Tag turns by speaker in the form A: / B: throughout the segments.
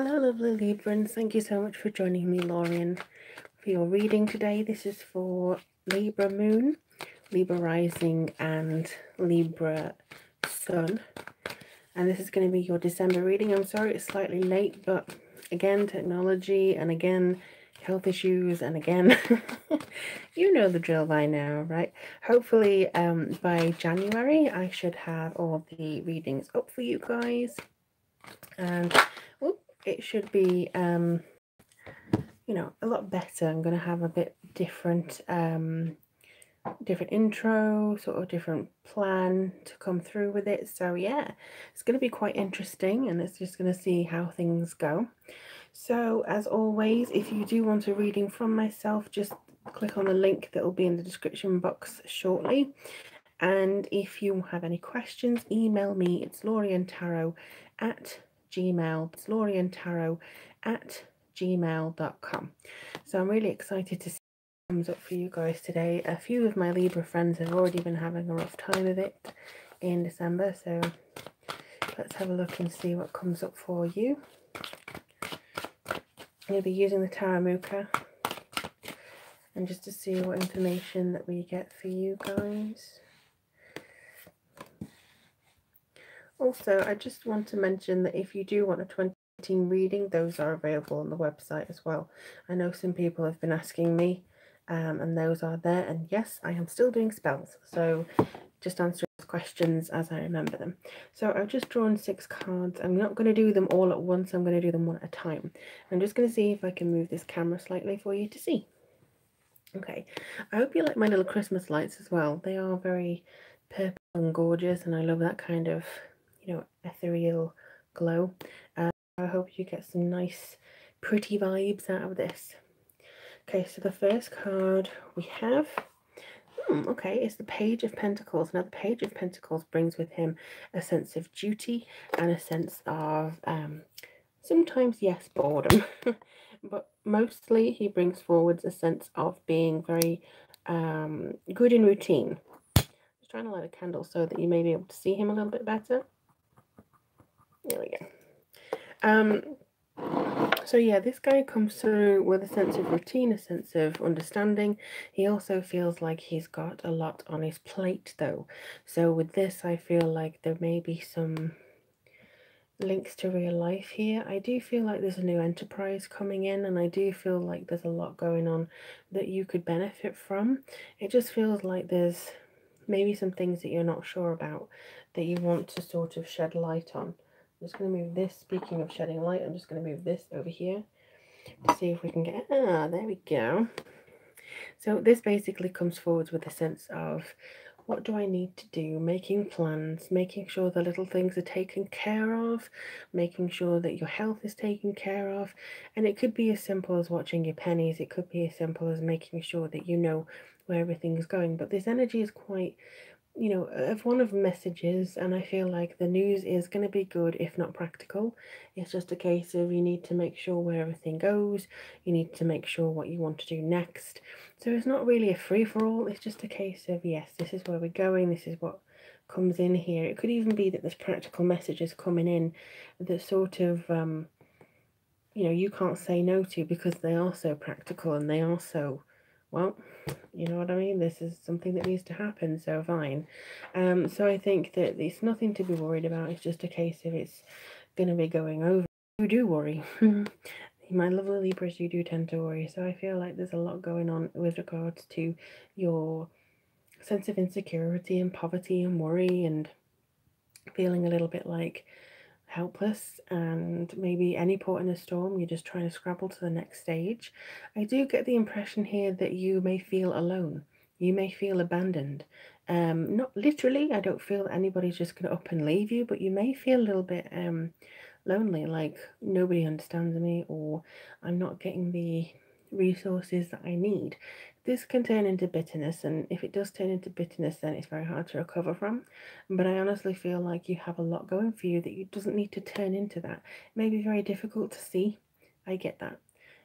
A: Hello, lovely Librans. Thank you so much for joining me, Lorian, for your reading today. This is for Libra Moon, Libra Rising, and Libra Sun. And this is going to be your December reading. I'm sorry it's slightly late, but again, technology, and again, health issues, and again, you know the drill by now, right? Hopefully, by January, I should have all the readings up for you guys. And it should be you know, a lot better. I'm going to have a bit different different intro, sort of different plan to come through with it. So yeah, it's going to be quite interesting, and it's just going to see how things go. So as always, if you do want a reading from myself, just click on the link that will be in the description box shortly. And if you have any questions, email me. It's loriantarot@gmail. It's loriantarot@gmail.com. So I'm really excited to see what comes up for you guys today. A few of my Libra friends have already been having a rough time of it in December, so let's have a look and see what comes up for you. I'm going to be using the Taramuka, and just to see what information that we get for you guys. Also, I just want to mention that if you do want a 2018 reading, those are available on the website as well. I know some people have been asking me, and those are there. And yes, I am still doing spells, so just answering questions as I remember them. So I've just drawn 6 cards. I'm not going to do them all at once. I'm going to do them one at a time. I'm just going to see if I can move this camera slightly for you to see. Okay, I hope you like my little Christmas lights as well. They are very purple and gorgeous, and I love that kind of, you know, ethereal glow. I hope you get some nice pretty vibes out of this. Okay, so the first card we have, okay, it's the Page of Pentacles. Now the Page of Pentacles brings with him a sense of duty and a sense of sometimes, yes, boredom, but mostly he brings forwards a sense of being very good in routine. Just trying to light a candle so that you may be able to see him a little bit better. There we go. So yeah, this guy comes through with a sense of routine, a sense of understanding. He also feels like he's got a lot on his plate though. So with this, I feel like there may be some links to real life here. I do feel like there's a new enterprise coming in, and I do feel like there's a lot going on that you could benefit from. It just feels like there's maybe some things that you're not sure about that you want to sort of shed light on. I'm just going to move this. Speaking of shedding light, I'm just going to move this over here to see if we can get, there we go. So this basically comes forward with a sense of, what do I need to do? Making plans, making sure the little things are taken care of, making sure that your health is taken care of. And it could be as simple as watching your pennies. It could be as simple as making sure that you know where everything's going. But this energy is quite, you know, of one of messages, and I feel like the news is going to be good if not practical. It's just a case of you need to make sure where everything goes, you need to make sure what you want to do next. So it's not really a free-for-all, it's just a case of, yes, this is where we're going, this is what comes in here. It could even be that there's practical messages coming in that sort of you know, you can't say no to, because they are so practical and they are so, well, you know what I mean? This is something that needs to happen, so fine. So I think that it's nothing to be worried about. It's just a case of it's going to be going over. You do worry. My lovely Libras, you do tend to worry. So I feel like there's a lot going on with regards to your sense of insecurity and poverty and worry, and feeling a little bit like helpless, and maybe any port in a storm, you're just trying to scrabble to the next stage. I do get the impression here that you may feel alone. You may feel abandoned. Not literally, I don't feel that anybody's just going to up and leave you, but you may feel a little bit lonely, like nobody understands me, or I'm not getting the resources that I need. This can turn into bitterness, and if it does turn into bitterness, then it's very hard to recover from. But I honestly feel like you have a lot going for you that you doesn't need to turn into that. It may be very difficult to see. I get that.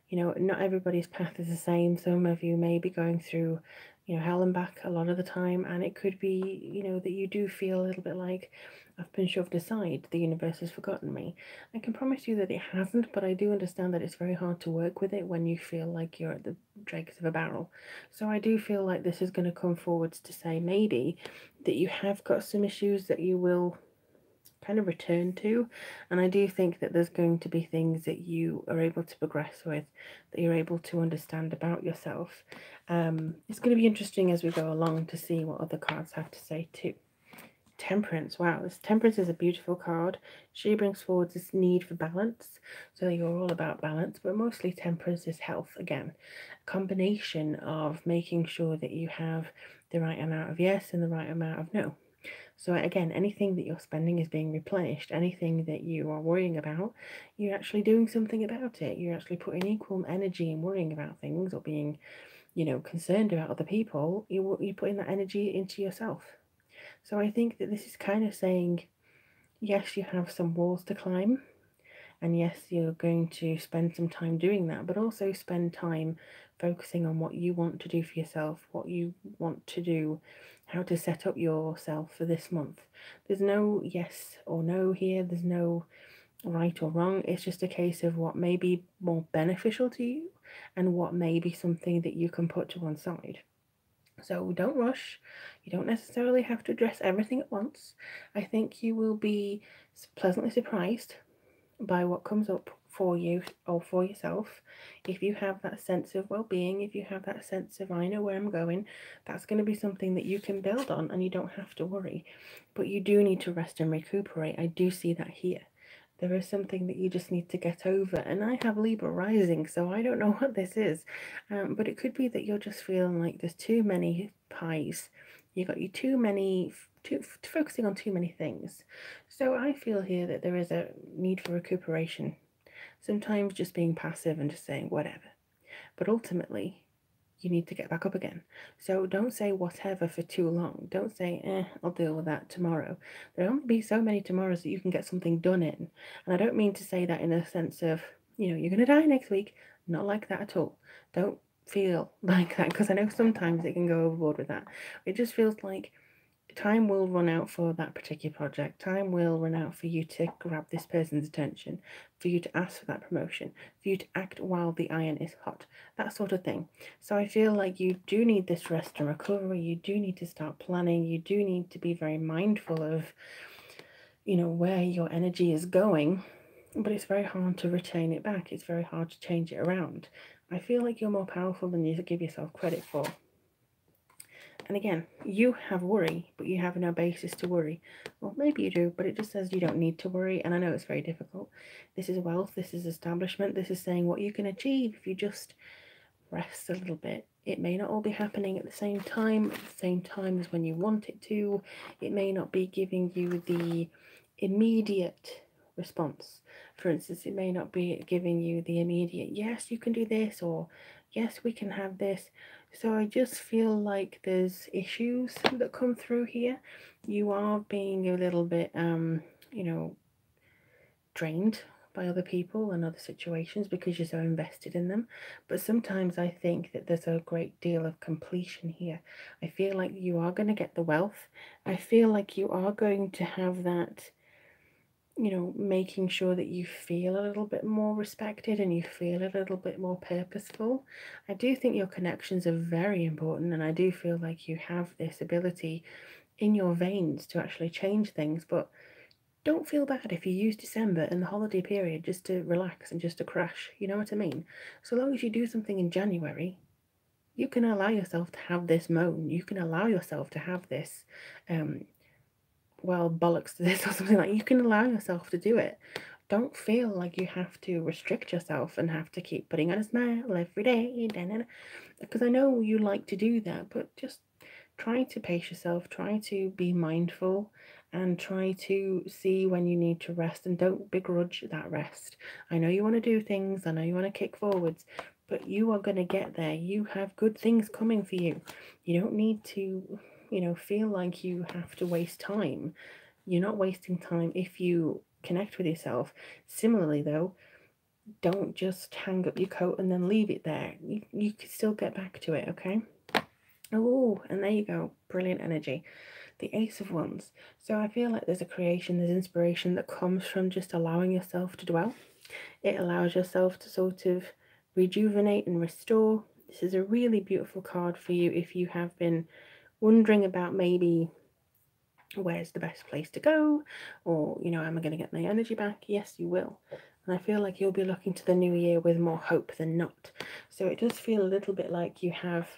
A: You know, not everybody's path is the same. Some of you may be going through, you know, hell and back a lot of the time, and it could be, you know, that you do feel a little bit like I've been shoved aside, the universe has forgotten me. I can promise you that it hasn't, but I do understand that it's very hard to work with it when you feel like you're at the dregs of a barrel. So I do feel like this is going to come forwards to say maybe that you have got some issues that you will kind of return to, and I do think that there's going to be things that you are able to progress with, that you're able to understand about yourself. It's going to be interesting as we go along to see what other cards have to say too. Temperance, wow, this Temperance is a beautiful card. She brings forward this need for balance, so you're all about balance, but mostly Temperance is health again, a combination of making sure that you have the right amount of yes and the right amount of no. So again, anything that you're spending is being replenished. Anything that you are worrying about, you're actually doing something about it. You're actually putting equal energy in worrying about things or being, you know, concerned about other people. You're putting that energy into yourself. So I think that this is kind of saying, yes, you have some walls to climb, and yes, you're going to spend some time doing that, but also spend time focusing on what you want to do for yourself, what you want to do, how to set up yourself for this month. There's no yes or no here, there's no right or wrong. It's just a case of what may be more beneficial to you and what may be something that you can put to one side. So don't rush. You don't necessarily have to address everything at once. I think you will be pleasantly surprised by what comes up for you or for yourself. If you have that sense of well-being, if you have that sense of I know where I'm going, that's going to be something that you can build on and you don't have to worry. But you do need to rest and recuperate. I do see that here. There is something that you just need to get over, and I have Libra rising, so I don't know what this is, but it could be that you're just feeling like there's too many pies. You got you too many, focusing on too many things. So I feel here that there is a need for recuperation. Sometimes just being passive and just saying whatever, but ultimately you need to get back up again. So don't say whatever for too long. Don't say, I'll deal with that tomorrow. There'll only be so many tomorrows that you can get something done in. And I don't mean to say that in a sense of, you know, you're going to die next week. Not like that at all. Don't feel like that, because I know sometimes it can go overboard with that. It just feels like time will run out for that particular project. Time will run out for you to grab this person's attention, for you to ask for that promotion, for you to act while the iron is hot, that sort of thing. So I feel like you do need this rest and recovery. You do need to start planning. You do need to be very mindful of, you know, where your energy is going, but it's very hard to retain it back. It's very hard to change it around. I feel like you're more powerful than you give yourself credit for. And again, you have worry, but you have no basis to worry. Well, maybe you do, but it just says you don't need to worry. And I know it's very difficult. This is wealth. This is establishment. This is saying what you can achieve if you just rest a little bit. It may not all be happening at the same time as when you want it to. It may not be giving you the immediate response. For instance, it may not be giving you the immediate, yes, you can do this, or yes, we can have this. So I just feel like there's issues that come through here. You are being a little bit, you know, drained by other people and other situations because you're so invested in them. But sometimes I think that there's a great deal of completion here. I feel like you are going to get the wealth. I feel like you are going to have that, you know, making sure that you feel a little bit more respected and you feel a little bit more purposeful. I do think your connections are very important, and I do feel like you have this ability in your veins to actually change things, but don't feel bad if you use December and the holiday period just to relax and just to crash. You know what I mean? So long as you do something in January, you can allow yourself to have this moan. You can allow yourself to have this, well, bollocks to this or something like. You can allow yourself to do it. Don't feel like you have to restrict yourself and have to keep putting on a smile every day, because I know you like to do that, but just try to pace yourself, try to be mindful, and try to see when you need to rest, and don't begrudge that rest. I know you want to do things, I know you want to kick forwards, but you are going to get there. You have good things coming for you. You don't need to, you know, feel like you have to waste time. You're not wasting time if you connect with yourself. Similarly, though, don't just hang up your coat and then leave it there. You can still get back to it, okay? Oh, and there you go. Brilliant energy. The Ace of Wands. So I feel like there's a creation, there's inspiration that comes from just allowing yourself to dwell. It allows yourself to sort of rejuvenate and restore. This is a really beautiful card for you if you have been wondering about maybe where's the best place to go, or, you know, am I going to get my energy back? Yes, you will. And I feel like you'll be looking to the new year with more hope than not. So it does feel a little bit like you have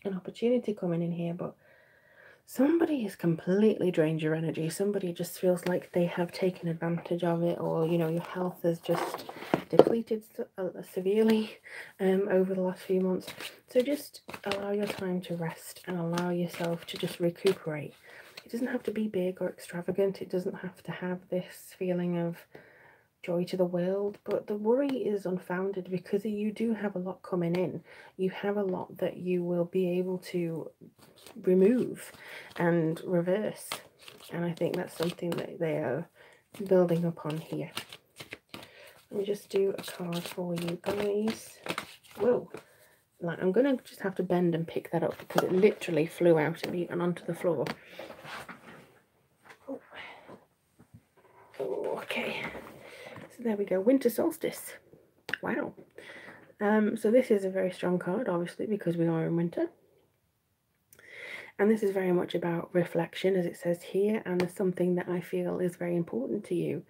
A: an opportunity coming in here, but somebody has completely drained your energy. Somebody just feels like they have taken advantage of it, or, you know, your health has just depleted severely over the last few months. So just allow your time to rest and allow yourself to just recuperate. It doesn't have to be big or extravagant. It doesn't have to have this feeling of joy to the world, but the worry is unfounded because you do have a lot coming in. You have a lot that you will be able to remove and reverse, and I think that's something that they are building upon here. Let me just do a card for you guys. Whoa, like, I'm gonna just have to bend and pick that up because it literally flew out at me and onto the floor. Oh, okay, so there we go. Winter solstice. Wow. So this is a very strong card, obviously, because we are in winter. And this is very much about reflection, as it says here, and it's something that I feel is very important to you.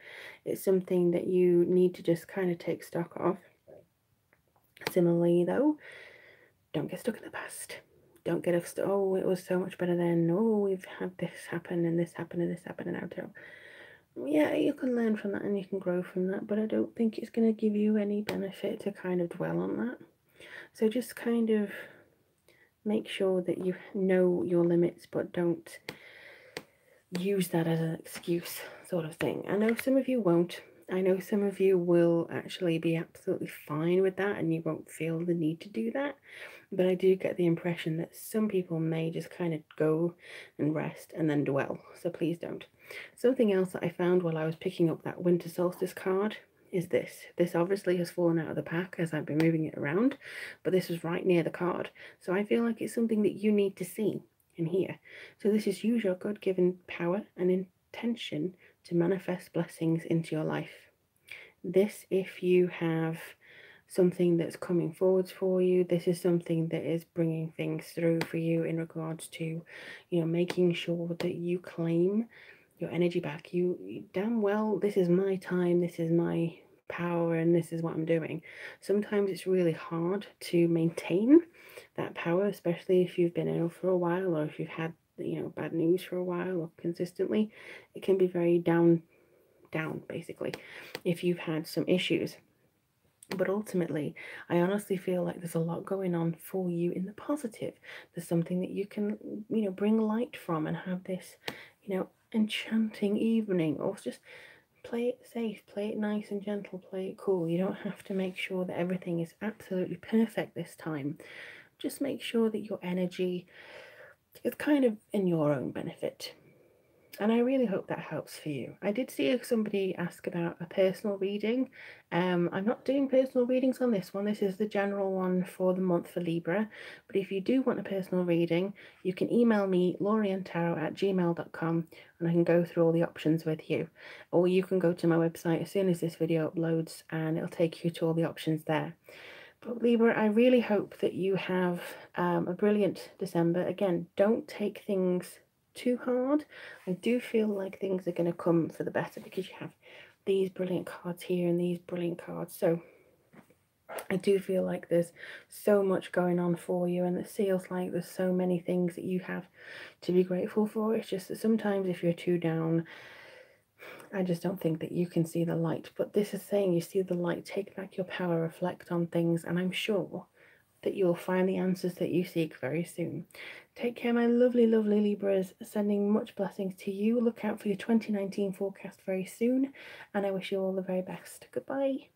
A: It's something that you need to just kind of take stock of. Similarly, though, don't get stuck in the past. Don't get stuck, oh, it was so much better then. Oh, we've had this happen, and this happened, and this happened, and now too. Yeah, you can learn from that and you can grow from that, but I don't think it's going to give you any benefit to kind of dwell on that. So just kind of make sure that you know your limits, but don't use that as an excuse, sort of thing. I know some of you won't. I know some of you will actually be absolutely fine with that and you won't feel the need to do that. But I do get the impression that some people may just kind of go and rest and then dwell. So please don't. Something else that I found while I was picking up that winter solstice card is this. This obviously has fallen out of the pack as I've been moving it around, but this was right near the card. So I feel like it's something that you need to see in here. So this is use your God-given power and intention to manifest blessings into your life. This, if you have something that's coming forwards for you, this is something that is bringing things through for you in regards to, you know, making sure that you claim your energy back. You damn well, this is my time, this is my power, and this is what I'm doing. Sometimes it's really hard to maintain that power, especially if you've been ill for a while, or if you've had, you know, bad news for a while or consistently. It can be very down basically if you've had some issues. But ultimately, I honestly feel like there's a lot going on for you in the positive. There's something that you can, you know, bring light from and have this, you know, enchanting evening, or just play it safe, play it nice and gentle, play it cool. You don't have to make sure that everything is absolutely perfect this time. Just make sure that your energy is kind of in your own benefit. And I really hope that helps for you. I did see somebody ask about a personal reading. I'm not doing personal readings on this one. This is the general one for the month for Libra. But if you do want a personal reading, you can email me, lauriantarot@gmail.com, and I can go through all the options with you. Or you can go to my website as soon as this video uploads, and it'll take you to all the options there. But Libra, I really hope that you have a brilliant December. Again, don't take things too hard. I do feel like things are going to come for the better because you have these brilliant cards here and these brilliant cards. So I do feel like there's so much going on for you, and it feels like there's so many things that you have to be grateful for. It's just that sometimes if you're too down, I just don't think that you can see the light. But this is saying you see the light, take back your power, reflect on things, and I'm sure that you'll find the answers that you seek very soon. Take care, my lovely, lovely Libras. Sending much blessings to you. Look out for your 2019 forecast very soon, and I wish you all the very best. Goodbye.